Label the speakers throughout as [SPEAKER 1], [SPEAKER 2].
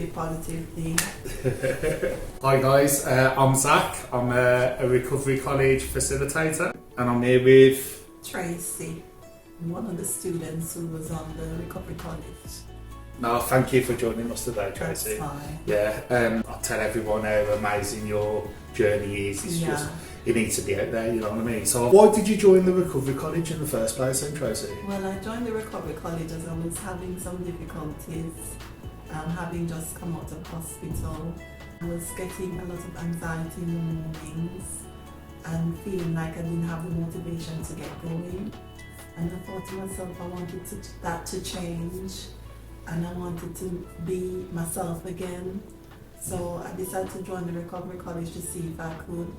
[SPEAKER 1] Positive thing.
[SPEAKER 2] Hi guys, I'm Zak. I'm a recovery college facilitator, and I'm here with
[SPEAKER 1] Tracey, one of the students who was on the recovery college.
[SPEAKER 2] No, thank you for joining us today, Tracey.
[SPEAKER 1] That's fine.
[SPEAKER 2] Yeah, I'll tell everyone how amazing your journey is. It's just, it needs to be out there, you know what I mean? So why did you join the recovery college in the first place then, Tracey?
[SPEAKER 1] Well, I joined the recovery college as I was having some difficulties, having just come out of hospital. I was getting a lot of anxiety in the mornings and feeling like I didn't have the motivation to get going. And I thought to myself I wanted that to change, and I wanted to be myself again. So I decided to join the recovery college to see if I could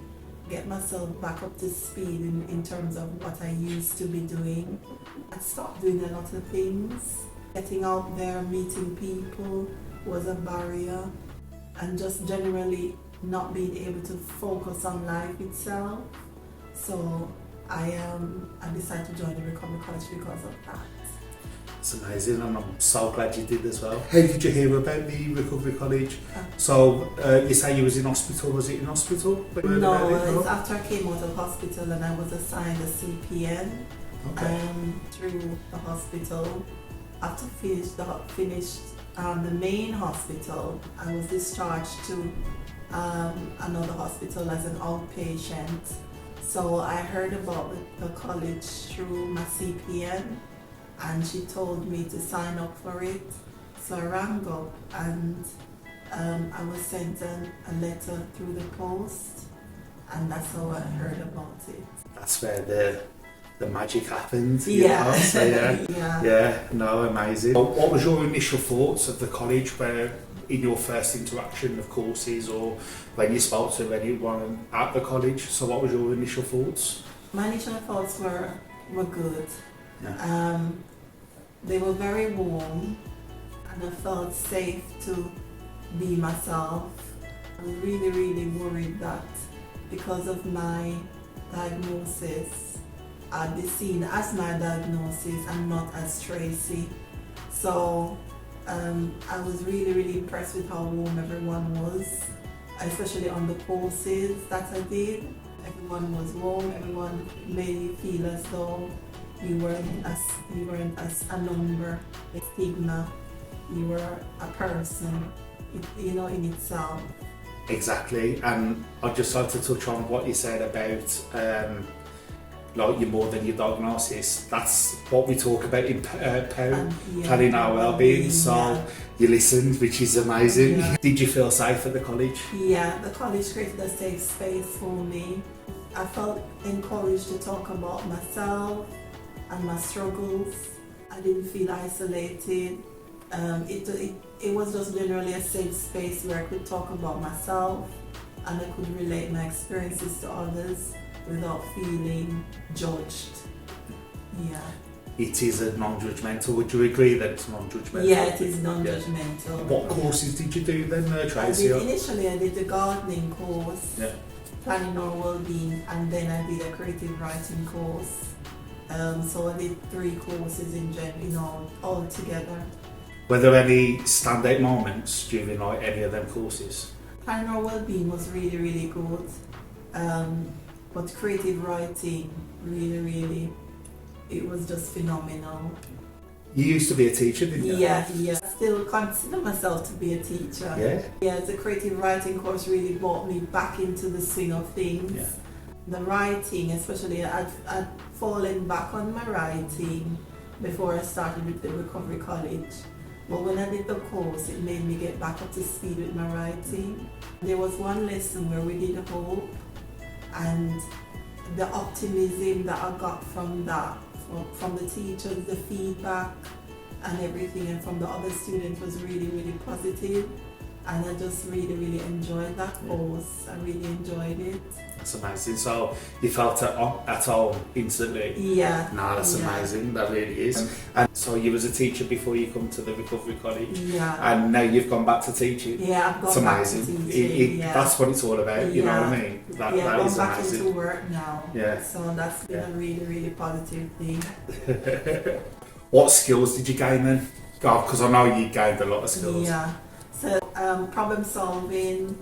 [SPEAKER 1] get myself back up to speed in terms of what I used to be doing. I stopped doing a lot of things. Getting out there, meeting people was a barrier, and just generally not being able to focus on life itself. So I decided to join the recovery college because of that.
[SPEAKER 2] It's amazing, and I'm so glad you did as well. How did you hear about the recovery college? So you say you was in hospital. Was it in hospital?
[SPEAKER 1] No, it's after I came out of hospital and I was assigned a CPN through the hospital. After finished the main hospital, I was discharged to another hospital as an outpatient. So I heard about the college through my CPN, and she told me to sign up for it. So I rang up and I was sent a letter through the post, and that's how I heard about it.
[SPEAKER 2] That's where the magic happened.
[SPEAKER 1] Yeah.
[SPEAKER 2] So, no, amazing. What was your initial thoughts of the college where in your first interaction of courses, or when you spoke to anyone at the college? So what was your initial thoughts?
[SPEAKER 1] My initial thoughts were good.
[SPEAKER 2] Yeah.
[SPEAKER 1] They were very warm, and I felt safe to be myself. I was really, really worried that because of my diagnosis, I'd be seen as my diagnosis and not as Tracey. So I was really, really impressed with how warm everyone was, especially on the courses that I did. Everyone was warm, everyone made you feel as though you weren't as a number, a stigma. You were a person, in itself.
[SPEAKER 2] Exactly, and I'd just like to touch on what you said about like you're more than your diagnosis. That's what we talk about in planning our well-being. So you listened, which is amazing. Yeah. Did you feel safe at the college?
[SPEAKER 1] Yeah, the college created a safe space for me. I felt encouraged to talk about myself and my struggles. I didn't feel isolated. It was just generally a safe space where I could talk about myself and I could relate my experiences to others without feeling judged. Yeah.
[SPEAKER 2] It is a non-judgmental. Would you agree that it's non-judgmental?
[SPEAKER 1] Yeah, it is non-judgmental.
[SPEAKER 2] Yeah. What courses did you do then, Tracey?
[SPEAKER 1] Initially I did the gardening course, planning our well-being, and then I did a creative writing course. So I did 3 courses all together.
[SPEAKER 2] Were there any standout moments during any of them courses?
[SPEAKER 1] Planning our well-being was really, really good. But creative writing, really, it was just phenomenal.
[SPEAKER 2] You used to be a teacher, didn't you?
[SPEAKER 1] Yeah. I still consider myself to be a teacher.
[SPEAKER 2] Yeah?
[SPEAKER 1] Yeah, the creative writing course really brought me back into the swing of things. Yeah. The writing, especially, I'd fallen back on my writing before I started with the recovery college. But when I did the course, it made me get back up to speed with my writing. There was one lesson where we did hope, and the optimism that I got from that, from the teachers, the feedback and everything, and from the other students was really, really positive. And I just really, really enjoyed that course. I really enjoyed it.
[SPEAKER 2] That's amazing. So you felt at home instantly?
[SPEAKER 1] Yeah.
[SPEAKER 2] No, that's amazing. That really is. And so you was a teacher before you come to the recovery college?
[SPEAKER 1] Yeah.
[SPEAKER 2] And now you've gone back to teaching?
[SPEAKER 1] Yeah, I've gone back to teaching.
[SPEAKER 2] That's what it's all about, you know what I mean? That
[SPEAKER 1] I've gone
[SPEAKER 2] is
[SPEAKER 1] back
[SPEAKER 2] amazing.
[SPEAKER 1] into work now.
[SPEAKER 2] Yeah.
[SPEAKER 1] So that's been a really, really positive thing.
[SPEAKER 2] What skills did you gain then? Because I know you gained a lot of skills.
[SPEAKER 1] Yeah. to problem solving.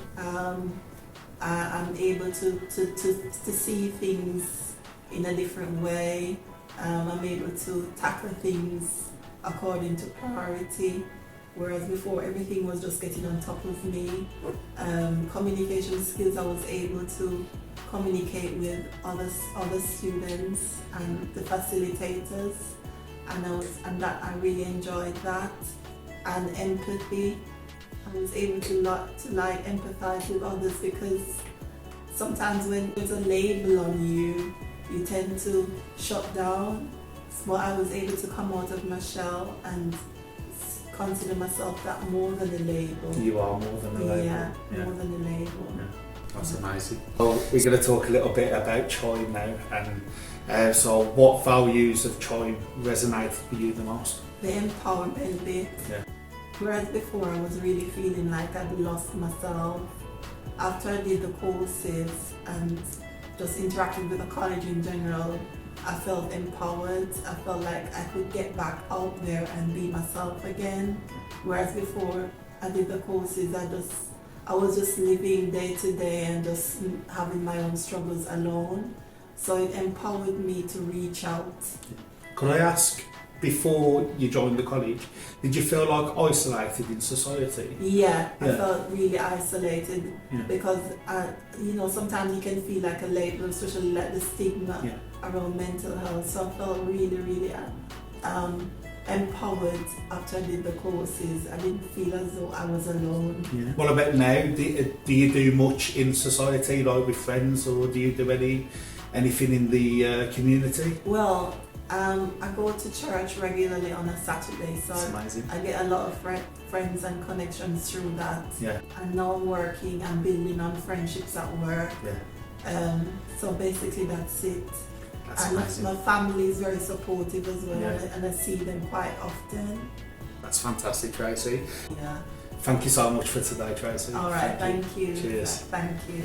[SPEAKER 1] I'm able to see things in a different way. I'm able to tackle things according to priority, whereas before everything was just getting on top of me. Communication skills, I was able to communicate with other students and the facilitators, and I really enjoyed that. And empathy, I was able to empathize with others, because sometimes when there's a label on you, you tend to shut down. But I was able to come out of my shell and consider myself that more than a label.
[SPEAKER 2] You are more than a label.
[SPEAKER 1] Yeah, more than a label.
[SPEAKER 2] Yeah. That's amazing. Well, we're going to talk a little bit about CHIME now, and so what values of CHIME resonate with you the most?
[SPEAKER 1] The empowerment bit.
[SPEAKER 2] Yeah.
[SPEAKER 1] Whereas before I was really feeling like I'd lost myself. After I did the courses and just interacted with the college in general, I felt empowered. I felt like I could get back out there and be myself again. Whereas before I did the courses, I was just living day to day and just having my own struggles alone. So it empowered me to reach out.
[SPEAKER 2] Could I ask, before you joined the college, did you feel like isolated in society?
[SPEAKER 1] Yeah. I felt really isolated because sometimes you can feel like a label, especially like the stigma around mental health. So I felt really, really empowered after I did the courses. I didn't feel as though I was alone.
[SPEAKER 2] Yeah. What about now? Do you do much in society, like with friends, or do you do anything in the community?
[SPEAKER 1] Well, I go to church regularly on a Saturday, so I get a lot of friends and connections through that.
[SPEAKER 2] Yeah.
[SPEAKER 1] And now I'm working and building on friendships at work.
[SPEAKER 2] Yeah.
[SPEAKER 1] So basically that's it.
[SPEAKER 2] That's
[SPEAKER 1] and
[SPEAKER 2] amazing.
[SPEAKER 1] My family is very supportive as well,
[SPEAKER 2] Yeah.
[SPEAKER 1] and I see them quite often.
[SPEAKER 2] That's fantastic, Tracey.
[SPEAKER 1] Yeah.
[SPEAKER 2] Thank you so much for today, Tracey.
[SPEAKER 1] All right, thank you.
[SPEAKER 2] Cheers.
[SPEAKER 1] Thank you.